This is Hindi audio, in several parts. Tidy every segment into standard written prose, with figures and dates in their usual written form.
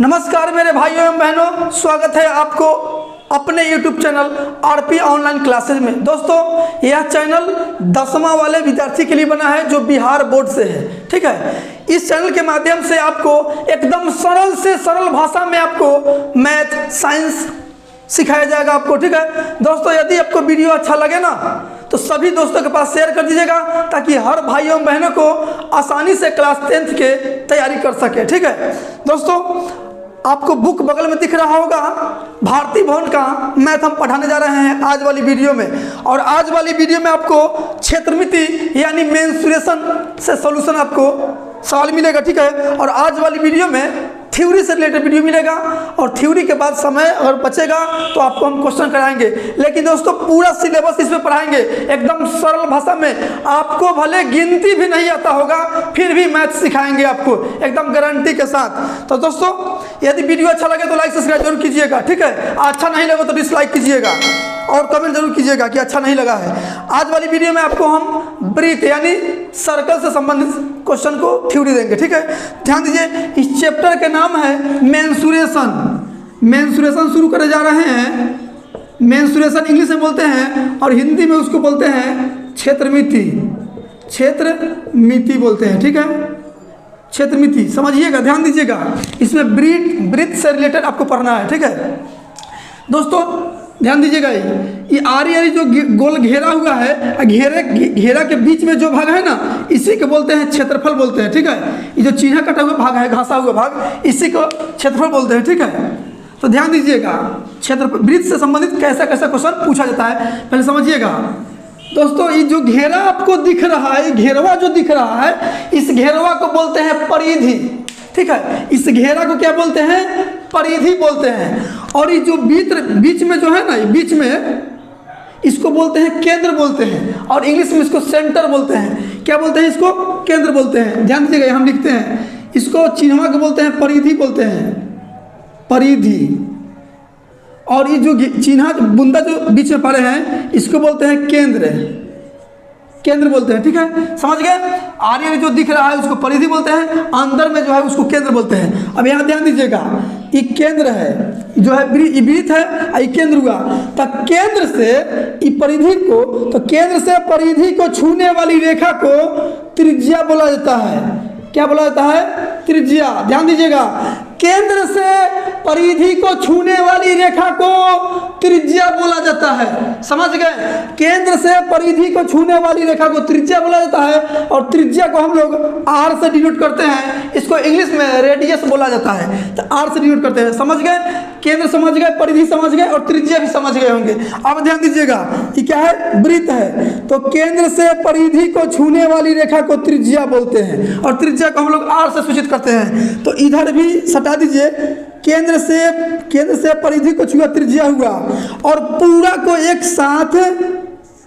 नमस्कार मेरे भाइयों एवं बहनों, स्वागत है आपको अपने YouTube channel RP online classes में। दोस्तों, यह चैनल 10वां वाले विद्यार्थी के लिए बना है जो बिहार बोर्ड से है। ठीक है, इस चैनल के माध्यम से आपको एकदम सरल से सरल भाषा में आपको मैथ साइंस सिखाया जाएगा आपको। ठीक है दोस्तों, यदि आपको वीडियो अच्छा लगे ना तो सभी दोस्तों के पास शेयर कर दीजिएगा ताकि हर भाइयों बहनों को आसानी से क्लास 10th के तैयारी कर सके। ठीक है दोस्तों, आपको बुक बगल में दिख रहा होगा, भारती भवन का मैथ हम पढ़ाने जा रहे हैं आज वाली वीडियो में। और आज वाली वीडियो में आपको क्षेत्रमिति यानी मेंसुरेशन से सॉल्यूशन आपको सवाल मिलेगा। ठीक है, और आज वाली वीडियो में थ्योरी से रिलेटेड वीडियो मिलेगा और थ्योरी के बाद समय अगर बचेगा तो आपको हम क्वेश्चन कराएंगे। लेकिन दोस्तों, पूरा सिलेबस इसमें पढ़ाएंगे एकदम सरल भाषा में। आपको भले गिनती भी नहीं आता होगा फिर भी मैथ सिखाएंगे आपको एकदम गारंटी के साथ। तो दोस्तों, यदि वीडियो अच्छा लगे तो लाइक सब्सक्राइब जरूर कीजिएगा। ठीक है, अच्छा नहीं लगे तो डिसलाइक कीजिएगा और कमेंट जरूर कीजिएगा कि अच्छा नहीं लगा है। आज वाली वीडियो में आपको हम ब्रीथ यानी सर्कल से संबंधित क्वेश्चन को थ्योरी देंगे। ठीक है, ध्यान दीजिए, इस चैप्टर के नाम है मेंसुरेशन। मेंसुरेशन शुरू करे जा रहे हैं। मेंसुरेशन इंग्लिश में बोलते हैं और हिंदी में उसको बोलते हैं क्षेत्रमिति। क्षेत्रमिति बोलते हैं। ठीक है, क्षेत्रमिति समझिएगा, ध्यान दीजिएगा। इसमें ब्रीथ से रिलेटेड आपको पढ़ना है। ठीक है दोस्तों, ध्यान दीजिएगा, ये आरी जो गोल घेरा हुआ है, घेरा के बीच में जो भाग है ना, इसी को बोलते हैं क्षेत्रफल बोलते हैं। ठीक है, ये जो चिन्ह कटा हुआ भाग है, घासा हुआ भाग, इसी को क्षेत्रफल बोलते हैं। ठीक है, तो ध्यान दीजिएगा, क्षेत्रफल ब्रीथ से संबंधित कैसा कैसा क्वेश्चन पूछा जाता है पहले समझिएगा। दोस्तों, ये जो घेरा आपको दिख रहा है, घेरवा जो दिख रहा है, इस घेरवा को बोलते हैं परिधि। ठीक है, इस घेरा को क्या बोलते हैं? परिधि बोलते हैं। और ये जो बीच में जो है ना, बीच में इसको बोलते हैं केंद्र बोलते हैं, और इंग्लिश में इसको सेंटर बोलते हैं। क्या बोलते हैं? इसको केंद्र बोलते हैं। ध्यान दीजिएगा, हम लिखते हैं, इसको चिन्हवा को बोलते हैं परिधि बोलते हैं, परिधि। और ये जो चिन्ह बुंदा जो बीच में पड़े हैं इसको बोलते हैं केंद्र, केंद्र बोलते हैं। ठीक है, समझ गए? आर्य जो दिख रहा है उसको परिधि बोलते हैं, अंदर में जो है उसको केंद्र बोलते हैं। अब यहाँ ध्यान दीजिएगा, ये केंद्र है, जो है ब्रीथ है, ये केंद्र हुआ। तो केंद्र से ये परिधि को, तो केंद्र से परिधि को छूने वाली रेखा को त्रिज्या बोला जाता है। क्या बोला जाता है? त्रिज्या। ध्यान दीजिएगा, केंद्र से परिधि को छूने वाली रेखा को त्रिज्या बोला जाता है। समझ गए? केंद्र से परिधि को छूने वाली रेखा को त्रिज्या बोला जाता है, और त्रिज्या को हम लोग आर से डिनोट करते हैं। इसको इंग्लिश में रेडियस बोला जाता है, तो आर से डिनोट करते हैं। समझ गए? केंद्र समझ गए, परिधि समझ गए और त्रिज्या भी समझ गए होंगे। अब ध्यान दीजिएगा, ये क्या है? वृत्त है। तो केंद्र से परिधि को छूने वाली रेखा को त्रिज्या बोलते हैं, और त्रिज्या को हम लोग आर से सूचित करते हैं। तो इधर भी सटा दीजिए, केंद्र से परिधि को छुआ त्रिज्या हुआ, और पूरा को एक साथ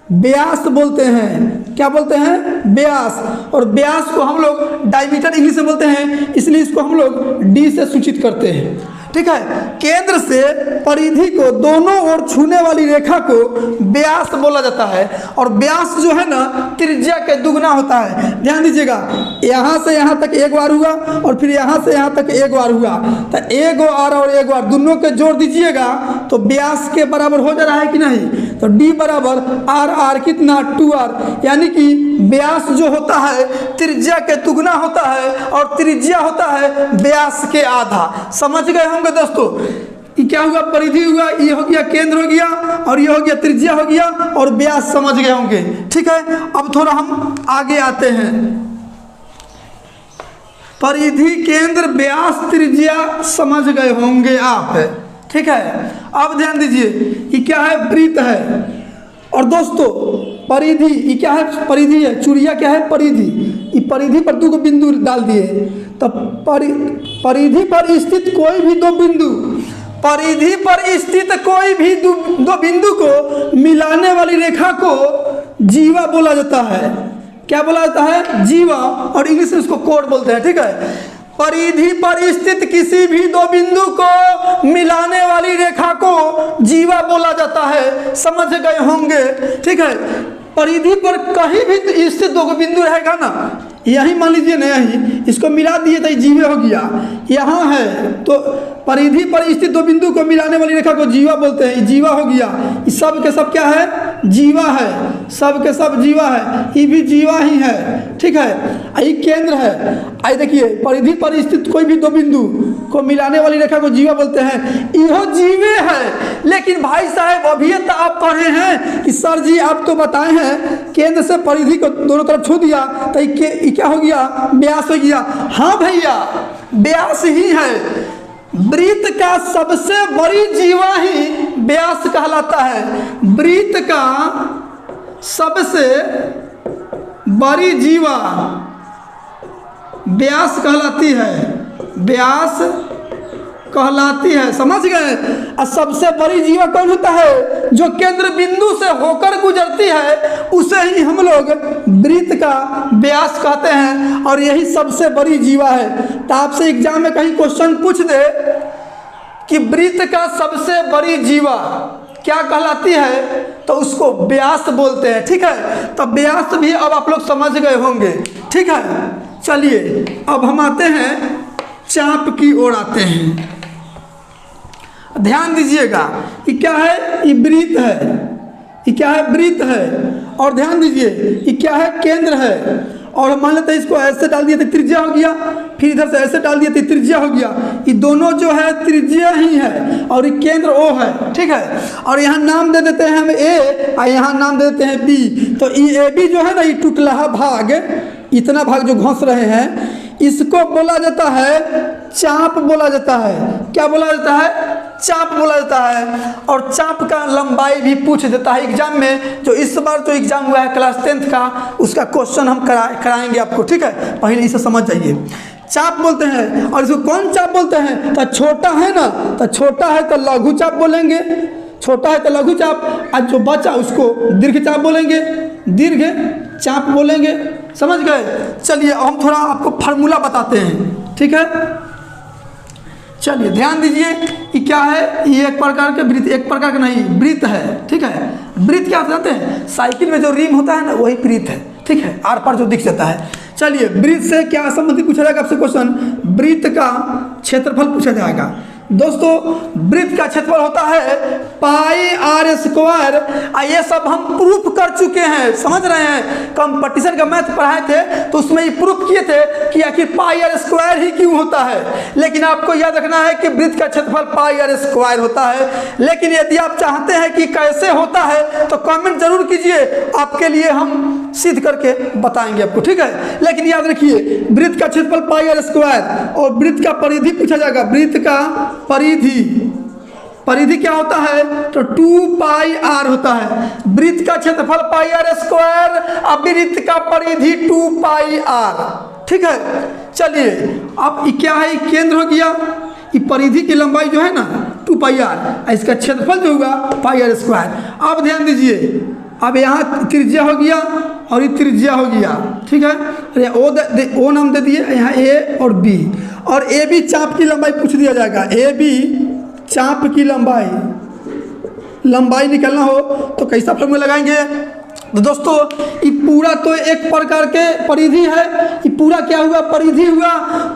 व्यास बोलते हैं। क्या बोलते हैं? व्यास। और व्यास को हम लोग डायमीटर इंग्लिश में बोलते हैं, इसलिए इसको हम लोग डी से सूचित करते हैं। ठीक है, केंद्र से परिधि को दोनों ओर छूने वाली रेखा को व्यास बोला जाता है, और व्यास जो है ना त्रिज्या के दुगना होता है। ध्यान दीजिएगा, यहाँ से यहाँ तक एक बार हुआ और फिर यहाँ से यहाँ तक एक बार हुआ, तो एक बार और एक बार दोनों के जोड़ दीजिएगा तो व्यास के बराबर हो जा रहा है कि नहीं? तो डी बराबर आर, आर कितना? 2r। यानी कि व्यास जो होता है त्रिज्या के दुगना होता है, और त्रिज्या होता है व्यास के आधा। समझ गए होंगे दोस्तों? ये क्या हुआ? परिधि हुआ, ये हो गया केंद्र हो गया, और ये हो गया त्रिज्या हो गया, और व्यास समझ गए होंगे। ठीक है, अब थोड़ा हम आगे आते हैं। परिधि, केंद्र, व्यास, त्रिज्या समझ गए होंगे आप। ठीक है, अब ध्यान दीजिए, ये क्या है? वृत्त है। और दोस्तों, परिधि ये क्या है? परिधि है। चुरिया क्या है? परिधि। ये परिधि पर दो बिंदु डाल दिए, तो परिधि पर स्थित कोई भी दो बिंदु, परिधि पर स्थित कोई भी दो बिंदु को मिलाने वाली रेखा को जीवा बोला जाता है। क्या बोला जाता है? जीवा। और इंग्लिश में उसको कोड बोलते हैं। ठीक है, परिधि पर स्थित किसी भी दो बिंदु को मिलाने वाली रेखा को जीवा बोला जाता है। समझ गए होंगे? ठीक है, परिधि पर कहीं भी स्थित दो बिंदु रहेगा ना, यही मान लीजिए ना, यही इसको मिला दिए तो जीवे हो गया। यहाँ है तो परिधि पर स्थित दो बिंदु को मिलाने वाली रेखा को जीवा बोलते हैं, ये जीवा हो गया। ये सब के सब क्या है? जीवा है, सब के सब जीवा है, ये भी जीवा ही है, ठीक है। ये केंद्र है। आई देखिए, परिधि पर स्थित कोई भी दो बिंदु को मिलाने वाली रेखा को जीवा बोलते हैं, यह जीवे है। लेकिन भाई साहब अभी तो आप पढ़े हैं कि सर जी आप तो बताए हैं केंद्र से परिधि को दोनों तरफ छू दिया तो ये क्या हो गया? व्यास हो गया। हाँ भैया, व्यास ही है। वृत्त का सबसे बड़ी जीवा ही व्यास कहलाता है। वृत्त का सबसे बड़ी जीवा व्यास कहलाती है, व्यास कहलाती है, समझ गए। और सबसे बड़ी जीवा कौन होता है? जो केंद्र बिंदु से होकर गुजरती है, उसे ही हम लोग वृत्त का व्यास कहते हैं, और यही सबसे बड़ी जीवा है। तो आपसे एग्जाम में कहीं क्वेश्चन पूछ दे कि वृत्त का सबसे बड़ी जीवा क्या कहलाती है, तो उसको व्यास बोलते हैं, ठीक है। तो व्यास भी अब आप लोग समझ गए होंगे, ठीक है। चलिए अब हम आते हैं चाप की ओर आते हैं। ध्यान दीजिएगा, ये क्या है? ये वृत्त है। ये क्या है? वृत्त है। और ध्यान दीजिए, ये क्या है? केंद्र है। और मान लेते हैं इसको ऐसे डाल दिया तो त्रिज्या हो गया, फिर इधर से ऐसे डाल दिया तो त्रिज्या हो गया। ये दोनों जो है त्रिज्या ही है, और ये केंद्र O है, ठीक है। और यहाँ नाम दे देते हैं हम A, और यहाँ नाम दे देते हैं B। तो ये AB जो है ना, ये टुटलाहा भाग, इतना भाग जो घोंस रहे हैं, इसको बोला जाता है चाप बोला जाता है। क्या बोला जाता है? चाप बोला जाता है। और चाप का लंबाई भी पूछ देता है एग्जाम में। जो इस बार जो एग्जाम हुआ है क्लास 10th का, उसका क्वेश्चन हम कराएंगे आपको, ठीक है। पहले इसे समझ जाइए, चाप बोलते हैं। और इसको कौन चाप बोलते हैं? तो छोटा है ना, तो छोटा है तो लघु चाप बोलेंगे, छोटा है तो लघु चाप, और जो बचा उसको दीर्घ चाप बोलेंगे, दीर्घ चाप बोलेंगे, समझ गए। चलिए हम थोड़ा आपको फार्मूला बताते हैं, ठीक है। चलिए ध्यान दीजिए, ये क्या है? ये एक प्रकार के वृत्त, एक प्रकार का नहीं, वृत्त है, ठीक है। वृत्त क्या जानते हैं? साइकिल में जो रिम होता है ना, वही वृत्त है, ठीक है। आर पार जो दिख जाता है। चलिए वृत्त से क्या संबंधित पूछा जाएगा आपसे क्वेश्चन? वृत्त का क्षेत्रफल पूछा जाएगा। दोस्तों वृत्त का क्षेत्रफल होता है पाई आर स्क्वायर। ये सब हम प्रूफ कर चुके हैं, समझ रहे हैं। कंपटीशन का मैथ पढ़ाए थे तो उसमें ये प्रूफ किए थे कि आखिर पाई आर स्क्वायर ही क्यों होता है। लेकिन आपको याद रखना है कि वृत्त का क्षेत्रफल पाई आर स्क्वायर होता है। लेकिन यदि आप चाहते हैं कि कैसे होता है तो कमेंट जरूर कीजिए, आपके लिए हम सिद्ध करके बताएंगे आपको, ठीक है। लेकिन याद रखिए, वृत्त का क्षेत्रफल पाई आर स्क्वायर, और वृत्त का परिधि पूछा जाएगा। वृत्त का परिधि, परिधि क्या होता है? तो 2 पाई आर होता है। वृत्त का क्षेत्रफल पाई आर स्क्वायर, अब वृत्त का परिधि 2 पाई आर, ठीक है। चलिए अब ये क्या है? केंद्र हो गया, ये परिधि की लंबाई जो है ना 2 पाई आर, इसका क्षेत्रफल जो होगा पाई आर स्क्वायर। अब ध्यान दीजिए, अब यहाँ त्रिज्या हो गया और ये त्रिज्या हो गया, ठीक है। ओ नाम दे दिए, यहाँ A और B, और AB चाप की लंबाई पूछ दिया जाएगा। AB चाप की लंबाई निकालना हो तो कैसा फॉर्मूला लगाएंगे? तो दोस्तों ये पूरा तो एक प्रकार के परिधि है, ये पूरा क्या हुआ? परिधि हुआ।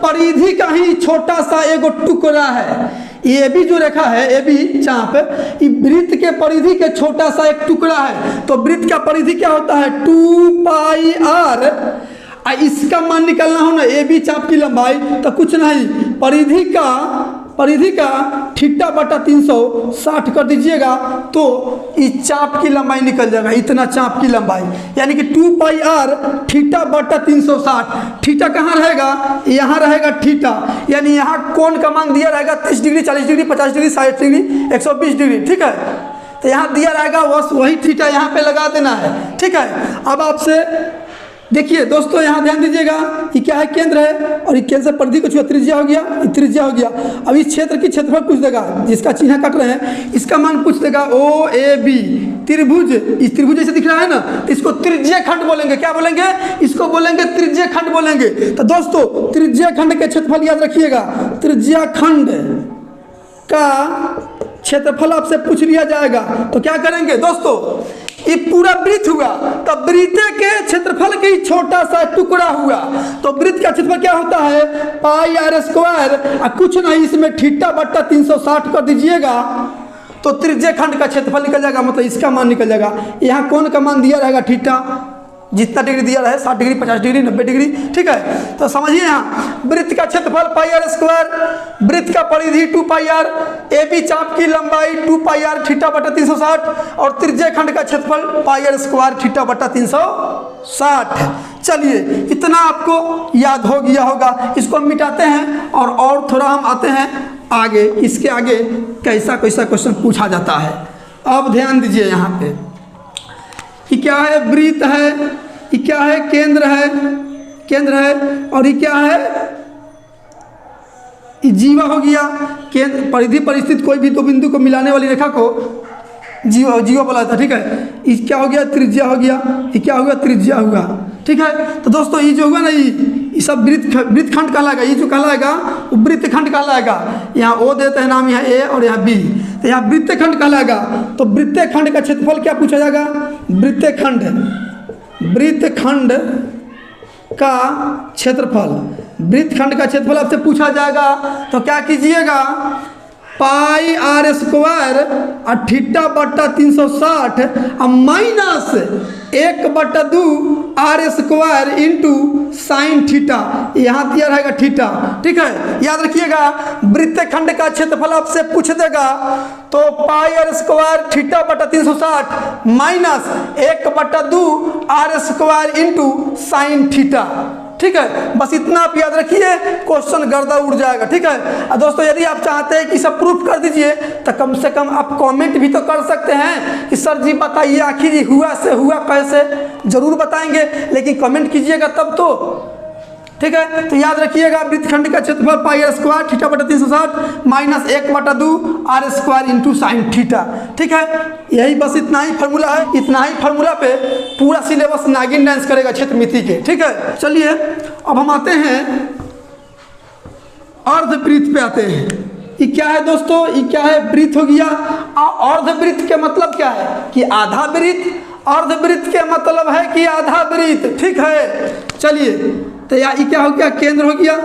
परिधि का ही छोटा सा एगो टुकड़ा है। ये भी जो रेखा है, ये भी चाप, ये वृत्त के परिधि के छोटा सा एक टुकड़ा है। तो वृत्त का परिधि क्या होता है? 2 पाई आर। इसका मान निकालना हो ना, ए बी चाप की लंबाई, तो कुछ नहीं, परिधि का थीटा बटा 360 कर दीजिएगा तो इस चाप की लंबाई निकल जाएगा। इतना चाप की लंबाई यानी कि 2 पाई आर थीटा बटा 360। थीटा कहाँ रहेगा? यहाँ रहेगा थीटा, यानी यहाँ कोण का मान दिया रहेगा 30 degree, 40 degree, 50 degree, 60 degree, 120 degree, ठीक है। तो यहाँ दिया रहेगा, बस वही थीटा यहाँ पे लगा देना है, ठीक है। अब आपसे देखिए दोस्तों, यहाँ ध्यान दीजिएगा, ये क्या है? केंद्र है, और ये केंद्र से परिधि को छुआ, त्रिज्या हो गया, त्रिज्या हो गया। अब इस क्षेत्र की क्षेत्रफल पूछ देगा, जिसका चिन्ह काट रहे हैं इसका मान पूछ देगा। ओ ए बी त्रिभुज, इस त्रिभुज जैसे दिख रहा है ना, इसको त्रिज्य खंड बोलेंगे। क्या बोलेंगे? इसको बोलेंगे त्रिज्य खंड बोलेंगे। तो दोस्तों त्रिज्य खंड के क्षेत्रफल याद रखिएगा, त्रिज्य खंड का क्षेत्रफल आपसे पूछ लिया जाएगा तो क्या करेंगे दोस्तों? ये पूरा वृत्त हुआ, तो वृत्त के क्षेत्रफल के ही छोटा सा टुकड़ा हुआ, तो वृत्त का क्षेत्रफल क्या होता है पाई आर स्क्वायर, कुछ नहीं इसमें थीटा बट्टा 360 कर दीजिएगा तो त्रिज्य खंड का क्षेत्रफल निकल जाएगा, मतलब इसका मान निकल जाएगा। यहाँ कौन का मान दिया रहेगा थीटा, जितना डिग्री दिया रहे 60 डिग्री 50 डिग्री 90 डिग्री, ठीक है। तो समझिए यहाँ वृत्त का क्षेत्रफल पाई आर स्क्वायर, वृत्त का परिधि 2 पाई आर, ए बी चाप की लंबाई 2 पाई आर थीटा बटा 360 और त्रिज्य खंड का क्षेत्रफल पाई आर स्क्वायर थीटा बटा 360 है। चलिए इतना आपको याद हो गया होगा, इसको हम मिटाते हैं और थोड़ा हम आते हैं आगे, इसके आगे कैसा कैसा क्वेश्चन पूछा जाता है। अब ध्यान दीजिए यहाँ पे कि क्या है वृत्त है, ये क्या है केंद्र है और ये क्या है ये जीवा हो गया। केंद्र परिधि परिस्थित कोई भी दो बिंदु को मिलाने वाली रेखा को जीवा बोला था, ठीक है। ये क्या हो गया त्रिज्या हो गया, ये क्या होगा त्रिज्या हुआ, ठीक है। तो दोस्तों ये जो हुआ ना ये सब वृत्त खंड कहलाएगा, ये जो कहलाएगा वो वृत्त खंड कहलाएगा। यहाँ ओ देते हैं नाम, यहाँ ए और यहाँ बी, तो यहाँ वृत्त खंड कहलाएगा। तो वृत्त खंड का क्षेत्रफल क्या पूछा जाएगा, वृत्त खंड का क्षेत्रफल, वृत्त खंड का क्षेत्रफल आपसे पूछा जाएगा। तो क्या कीजिएगा पाई आर स्क्वायर और थीटा बट्टा 360 और minus 1/2 R square into sine theta, यहाँ दिया रहेगा थीटा, ठीक है। याद रखिएगा वृत्त खंड का क्षेत्रफल आपसे पूछ देगा तो पाई आर स्क्वायर थीटा बटा 360 minus 1/2 R square into sine theta, ठीक है। बस इतना आप याद रखिए, क्वेश्चन गर्दा उड़ जाएगा, ठीक है। और दोस्तों यदि आप चाहते हैं कि सब प्रूफ कर दीजिए तो कम से कम आप कमेंट भी तो कर सकते हैं कि सर जी बताइए आखिर ये हुआ से हुआ कैसे, जरूर बताएंगे लेकिन कमेंट कीजिएगा तब तो, ठीक है। तो याद रखिएगा वृत्त खंड का क्षेत्रफल पाई आर स्क्वायर थीटा बटा 360 minus 1/2 R square into sine theta, ठीक है। यही बस इतना ही फार्मूला है, इतना ही फार्मूला पे पूरा सिलेबस नागिन डांस करेगा क्षेत्रमिति के, ठीक है। चलिए अब हम आते हैं अर्धवृत्त पे आते हैं। ये क्या है दोस्तों, ये क्या है वृत्त हो गया। अर्धवृत्त के मतलब क्या है कि आधा वृत्त, अर्धवृत्त के मतलब है कि आधा वृत्त, ठीक है। चलिए तो ये क्या हो गया केंद्र हो गया,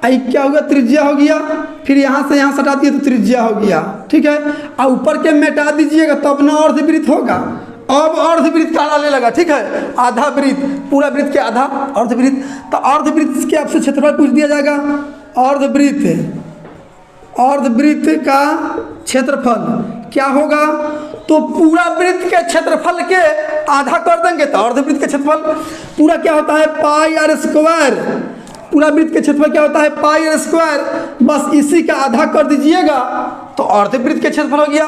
आई क्या हो गया त्रिज्या हो गया, फिर यहाँ से यहाँ सटा दिए तो त्रिज्या हो गया, ठीक है। और ऊपर के मिटा दीजिएगा तब ना अर्धवृत्त होगा। अब अर्धवृत्त कहलाने लगा, ठीक है। आधा वृत्त, पूरा वृत्त के आधा अर्धवृत्त। तो अर्धवृत्त के आपसे क्षेत्रफल पूछ दिया जाएगा, अर्धवृत्त का क्षेत्रफल क्या होगा, तो पूरा वृत्त के क्षेत्रफल के आधा कर देंगे तो अर्धवृत्त के क्षेत्रफल पूरा क्या होता है पाई आर स्क्वायर, पूरा वृत्त के क्षेत्रफल क्या होता है पाई आर स्क्वायर, बस इसी का आधा कर दीजिएगा तो अर्धवृत्त के क्षेत्रफल हो गया।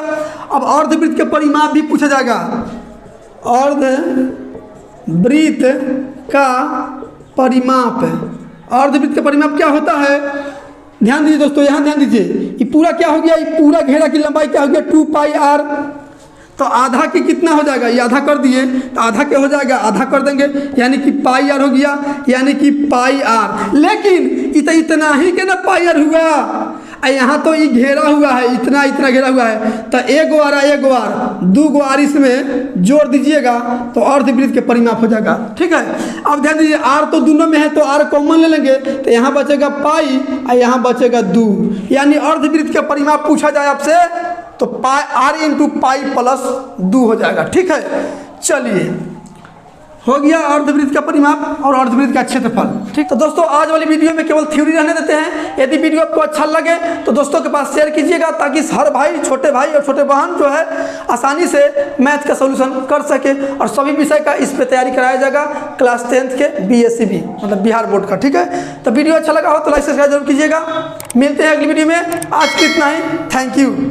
अब अर्धवृत्त के परिमाप भी पूछा जाएगा, अर्धवृत्त का परिमाप, अर्धवृत्त का परिमाप क्या होता है, ध्यान दीजिए दोस्तों, यहाँ ध्यान दीजिए। ये पूरा क्या हो गया, ये पूरा घेरा की लंबाई क्या हो गया 2 पाई आर, तो आधा की कितना हो जाएगा, ये आधा कर दिए तो आधा क्या हो जाएगा आधा कर देंगे, यानी कि पाई आर हो गया, यानी कि पाई आर। लेकिन इतना ही के ना पाई आर हुआ, यहाँ तो ये घेरा हुआ है, इतना इतना घेरा हुआ है, तो एक बार 2 आर इसमें जोड़ दीजिएगा तो अर्धवृत्त के परिमाप हो जाएगा, ठीक है। अब ध्यान दीजिए आर तो दोनों में है तो आर कॉमन ले लेंगे तो यहाँ बचेगा पाई और यहाँ बचेगा 2, यानी अर्धवृत्त के परिमाप पूछा जाए आपसे तो पाई आर इंटू पाई प्लस 2 हो जाएगा, ठीक है। चलिए हो गया अर्धवृत्त का परिमाप और अर्धवृत्त का क्षेत्रफल, ठीक। तो दोस्तों आज वाली वीडियो में केवल थ्योरी रहने देते हैं। यदि वीडियो आपको अच्छा लगे तो दोस्तों के पास शेयर कीजिएगा ताकि हर भाई, छोटे भाई और छोटे बहन जो है आसानी से मैथ का सोल्यूशन कर सके। और सभी विषय का इस पर तैयारी कराया जाएगा क्लास 10th के BSc मतलब बिहार बोर्ड का, ठीक है। तो वीडियो अच्छा लगा हो तो लाइक सब्सक्राइब जरूर कीजिएगा। मिलते हैं अगली वीडियो में, आज की इतना ही, थैंक यू।